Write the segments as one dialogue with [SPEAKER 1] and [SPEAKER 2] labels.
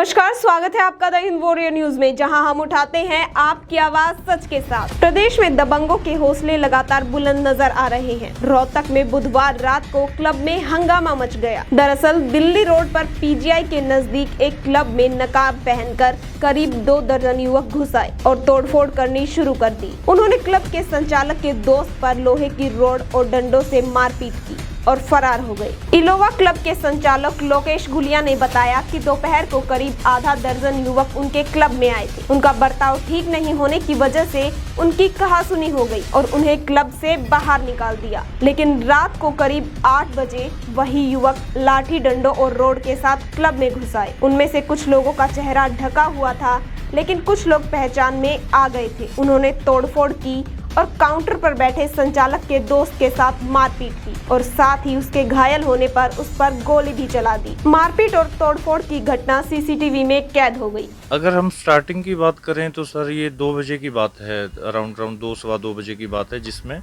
[SPEAKER 1] नमस्कार, स्वागत है आपका द हिंद वॉरियर न्यूज में, जहां हम उठाते हैं आपकी आवाज सच के साथ। प्रदेश में दबंगों के हौसले लगातार बुलंद नजर आ रहे हैं। रोहतक में बुधवार रात को क्लब में हंगामा मच गया। दरअसल दिल्ली रोड पर पीजीआई के नजदीक एक क्लब में नकाब पहनकर करीब 2 दर्जन युवक घुस आए और तोड़फोड़ करनी शुरू कर दी। उन्होंने क्लब के संचालक के दोस्त पर लोहे की रॉड और डंडों से मारपीट की और फरार हो गए। इलोवा क्लब के संचालक लोकेश गुलिया ने बताया कि दोपहर को करीब आधा दर्जन युवक उनके क्लब में आए थे। उनका बर्ताव ठीक नहीं होने की वजह से उनकी कहासुनी हो गई और उन्हें क्लब से बाहर निकाल दिया। लेकिन रात को करीब 8 बजे वही युवक लाठी डंडों और रॉड के साथ क्लब में घुस आए। उनमें से कुछ लोगों का चेहरा ढका हुआ था, लेकिन कुछ लोग पहचान में आ गए थे। उन्होंने तोड़फोड़ की और काउंटर पर बैठे संचालक के दोस्त के साथ मारपीट की और साथ ही उसके घायल होने पर उस पर गोली भी चला दी। मारपीट और तोड़फोड़ की घटना सीसीटीवी में कैद हो गई।
[SPEAKER 2] अगर हम स्टार्टिंग की बात करें तो सर ये 2 बजे की बात है, अराउंड 2 सवा 2 बजे की बात है, जिसमें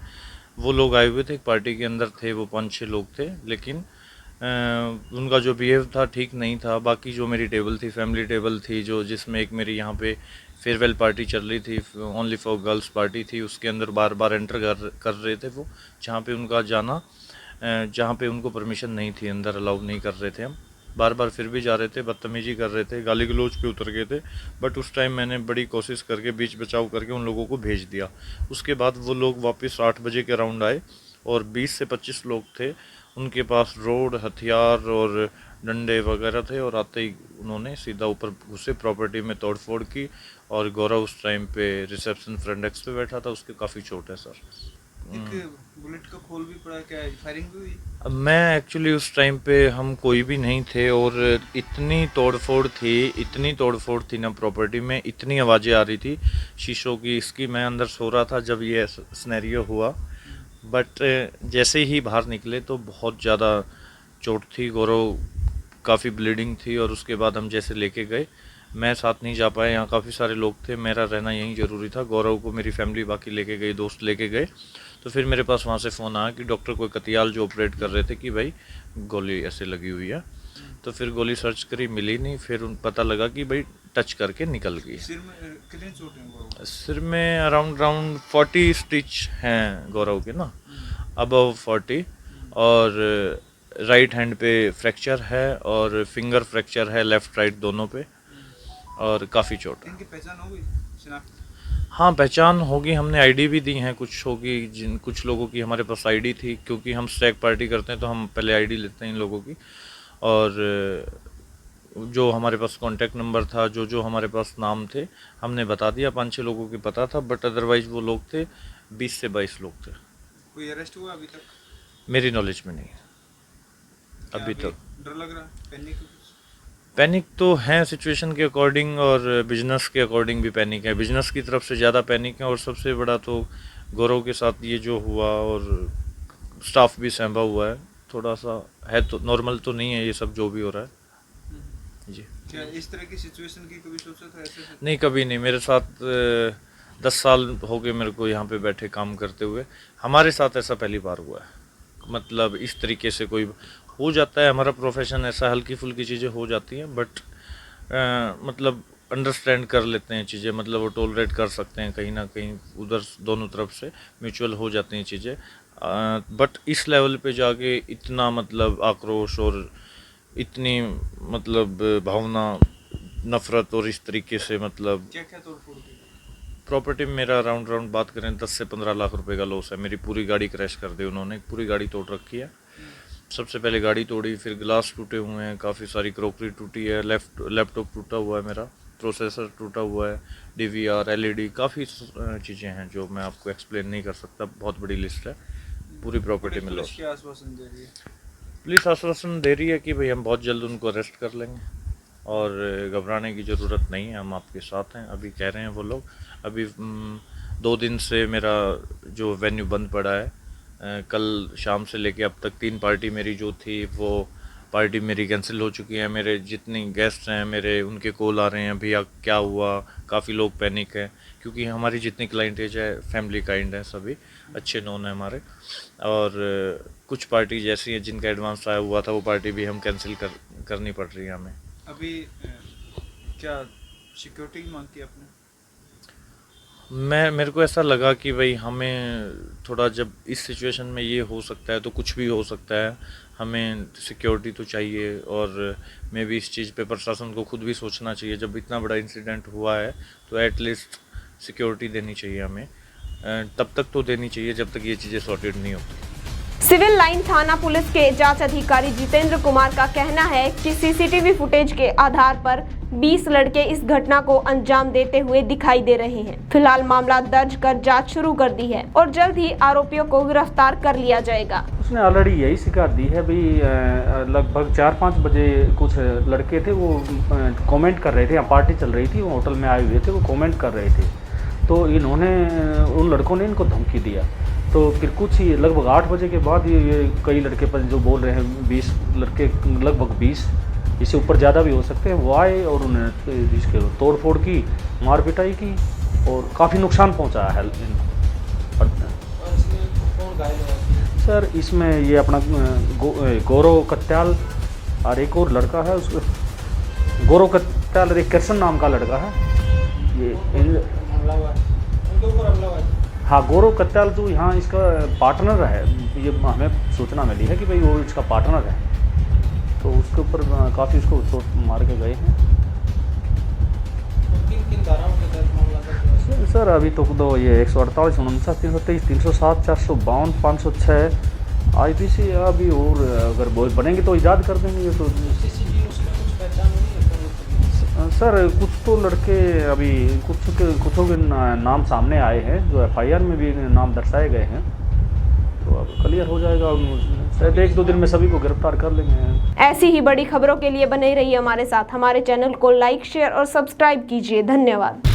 [SPEAKER 2] वो लोग आए हुए थे। एक पार्टी के अंदर थे, वो 5-6 लोग थे, लेकिन उनका जो बिहेव था ठीक नहीं था। बाकी जो मेरी टेबल थी, फैमिली टेबल थी, जो जिसमें एक मेरी यहाँ पे फेयरवेल पार्टी चल रही थी, ओनली फॉर गर्ल्स पार्टी थी, उसके अंदर बार बार एंटर कर रहे थे वो, जहाँ पे उनका जाना, जहाँ पे उनको परमिशन नहीं थी, अंदर अलाउ नहीं कर रहे थे हम। बार बार फिर भी जा रहे थे, बदतमीजी कर रहे थे, गाली गलौज पे उतर गए थे। बट उस टाइम मैंने बड़ी कोशिश करके बीच बचाव करके उन लोगों को भेज दिया। उसके बाद वो लोग वापस 8 बजे के राउंड आए और 20 से 25 लोग थे। उनके पास रोड, हथियार और डंडे वगैरह थे और आते ही उन्होंने सीधा ऊपर घुसे, प्रॉपर्टी में तोड़फोड़ की। और गौरव उस टाइम पे रिसेप्शन फ्रंट डेस्क पे बैठा था, उसके काफ़ी चोट है सर।
[SPEAKER 3] एक बुलेट का खोल भी पड़ा, क्या फायरिंग भी हुई?
[SPEAKER 2] अब मैं एक्चुअली उस टाइम पे हम कोई भी नहीं थे और इतनी तोड़फोड़ थी ना प्रॉपर्टी में, इतनी आवाज़ें आ रही थी शीशों की, इसकी। मैं अंदर सो रहा था जब ये सिनेरियो हुआ। बट जैसे ही बाहर निकले तो बहुत ज़्यादा चोट थी, गौरव काफ़ी ब्लीडिंग थी। और उसके बाद हम जैसे लेके गए, मैं साथ नहीं जा पाया, यहाँ काफ़ी सारे लोग थे, मेरा रहना यहीं ज़रूरी था। गौरव को मेरी फैमिली बाकी लेके गई, दोस्त लेके गए। तो फिर मेरे पास वहाँ से फ़ोन आया कि डॉक्टर कोई कतियाल जो ऑपरेट कर रहे थे कि भाई गोली ऐसे लगी हुई है। तो फिर गोली सर्च करी, मिली नहीं। फिर पता लगा कि भाई टच करके निकल गई।
[SPEAKER 3] सिर में कितनी चोट है?
[SPEAKER 2] सिर में अराउंड 40 स्टिच हैं गौरव के ना, अबव 40। और राइट हैंड पे फ्रैक्चर है और फिंगर फ्रैक्चर है, लेफ़्ट राइट दोनों पे, और काफ़ी चोट है।
[SPEAKER 3] इनकी पहचान हो गई, शिनाख्त?
[SPEAKER 2] हाँ, पहचान होगी, हमने आईडी भी दी हैं, कुछ होगी। कुछ लोगों की हमारे पास आईडी थी, क्योंकि हम स्टैग पार्टी करते हैं तो हम पहले आईडी लेते हैं इन लोगों की। और जो हमारे पास कांटेक्ट नंबर था, जो हमारे पास नाम थे, हमने बता दिया। 5-6 लोगों की पता था, बट अदरवाइज वो लोग थे 20 से 22 लोग थे।
[SPEAKER 3] कोई अरेस्ट हुआ अभी तक?
[SPEAKER 2] मेरी नॉलेज में नहीं अभी तक।
[SPEAKER 3] डर लग रहा है?
[SPEAKER 2] पैनिक तो है सिचुएशन के अकॉर्डिंग, और बिजनेस के अकॉर्डिंग भी पैनिक है। बिजनेस की तरफ से ज़्यादा पैनिक है, और सबसे बड़ा तो गौरव के साथ ये जो हुआ, और स्टाफ भी सहमा हुआ है, थोड़ा सा है। तो नॉर्मल तो नहीं है ये सब जो भी हो रहा है जी।
[SPEAKER 3] क्या इस तरह की सिचुएशन की कभी सोचा था ऐसे?
[SPEAKER 2] नहीं, कभी नहीं। मेरे साथ 10 साल हो गए मेरे को यहाँ पे बैठे काम करते हुए। हमारे साथ ऐसा पहली बार हुआ है। मतलब इस तरीके से कोई हो जाता है, हमारा प्रोफेशन ऐसा, हल्की फुल्की चीज़ें हो जाती हैं, बट मतलब अंडरस्टैंड कर लेते हैं चीज़ें, मतलब वो टॉलरेट कर सकते हैं कहीं ना कहीं, उधर दोनों तरफ से म्यूचुअल हो जाती हैं चीज़ें। बट इस लेवल पे जाके इतना मतलब आक्रोश और इतनी मतलब भावना, नफ़रत, और इस तरीके से मतलब
[SPEAKER 3] क्या क्या तोड़फोड़ की?
[SPEAKER 2] प्रॉपर्टी में मेरा राउंड बात करें 10 से 15 लाख रुपए का लॉस है। मेरी पूरी गाड़ी क्रैश कर दी उन्होंने, पूरी गाड़ी तोड़ रखी है। सबसे पहले गाड़ी तोड़ी, फिर ग्लास टूटे हुए हैं, काफ़ी सारी क्रॉकरी टूटी है, लैपटॉप टूटा हुआ है, मेरा प्रोसेसर टूटा हुआ है, DVR, LED, काफ़ी चीज़ें हैं जो मैं आपको एक्सप्लेन नहीं कर सकता, बहुत बड़ी लिस्ट है। पूरी प्रॉपर्टी में लॉस।
[SPEAKER 3] क्या आश्वासन दे रही है?
[SPEAKER 2] पुलिस आश्वासन दे रही है कि भाई हम बहुत जल्द उनको अरेस्ट कर लेंगे, और घबराने की ज़रूरत नहीं है, हम आपके साथ हैं। अभी कह रहे हैं वो लोग। अभी 2 दिन से मेरा जो वेन्यू बंद पड़ा है, कल शाम से लेके अब तक 3 पार्टी मेरी जो थी, वो पार्टी मेरी कैंसिल हो चुकी है। मेरे जितने गेस्ट हैं मेरे, उनके कॉल आ रहे हैं, भैया क्या हुआ। काफ़ी लोग पैनिक हैं, क्योंकि हमारी जितनी क्लाइंटेज है फैमिली काइंड है, सभी अच्छे नोन हैं हमारे। और कुछ पार्टी जैसी हैं जिनका एडवांस आया हुआ था, वो पार्टी भी हम कैंसिल करनी पड़ रही है हमें।
[SPEAKER 3] अभी क्या सिक्योरिटी की मांग की आपने?
[SPEAKER 2] मेरे को ऐसा लगा कि भाई हमें थोड़ा, जब इस सिचुएशन में ये हो सकता है तो कुछ भी हो सकता है, हमें सिक्योरिटी तो चाहिए। और मैं भी इस चीज़ पे प्रशासन को खुद भी सोचना चाहिए, जब इतना बड़ा इंसिडेंट हुआ है तो एटलीस्ट सिक्योरिटी देनी चाहिए हमें। तब तक तो देनी चाहिए जब तक ये चीज़ें सॉर्टेड नहीं होती।
[SPEAKER 1] सिविल लाइन थाना पुलिस के जांच अधिकारी जितेंद्र कुमार का कहना है कि सीसीटीवी फुटेज के आधार पर 20 लड़के इस घटना को अंजाम देते हुए दिखाई दे रहे हैं। फिलहाल मामला दर्ज कर जांच शुरू कर दी है और जल्द ही आरोपियों को गिरफ्तार कर लिया जाएगा।
[SPEAKER 4] उसने ऑलरेडी यही शिकायत दी है भाई। लगभग 4-5 बजे कुछ लड़के थे, वो कमेंट कर रहे थे, यहाँ पार्टी चल रही थी, वो होटल में आए हुए थे, वो कमेंट कर रहे थे। तो इन्होंने, उन लड़कों ने इनको धमकी दिया। तो फिर कुछ ही लगभग 8 बजे के बाद ये कई लड़के पर जो बोल रहे हैं 20 लड़के, लगभग 20, इससे ऊपर ज़्यादा भी हो सकते हैं, वो आए और उन्होंने इसके तोड़ फोड़ की, मार पिटाई की और काफ़ी नुकसान पहुंचाया है इनको। सर इसमें ये अपना गौरव कत्याल और एक और लड़का है, उसको गौरव कत्याल और एक कृष्ण नाम का लड़का है। ये हाँ, गौरव कत्याल जो यहाँ इसका पार्टनर है, ये हमें सूचना मिली है कि भाई वो इसका पार्टनर है, तो उसके ऊपर काफ़ी उसको चोट मार के गए हैं।
[SPEAKER 3] किन धाराओं के तहत मामला दर्ज हुआ?
[SPEAKER 4] सर अभी तो ये 148, 49, 323, 307, 452, 506 IPC अभी, और अगर बोल बनेंगे तो ईजाद कर देंगे। ये तो
[SPEAKER 3] सीसीटीवी उसमें कुछ पहचान हुई है?
[SPEAKER 4] सर कुछ तो लड़के अभी कुछों के नाम सामने आए हैं, जो FIR में भी नाम दर्शाए गए हैं, तो अब क्लियर हो जाएगा। शायद 1-2 दिन में सभी को गिरफ्तार कर लेंगे।
[SPEAKER 1] ऐसी ही बड़ी खबरों के लिए बने रहिए हमारे साथ। हमारे चैनल को लाइक, शेयर और सब्सक्राइब कीजिए। धन्यवाद।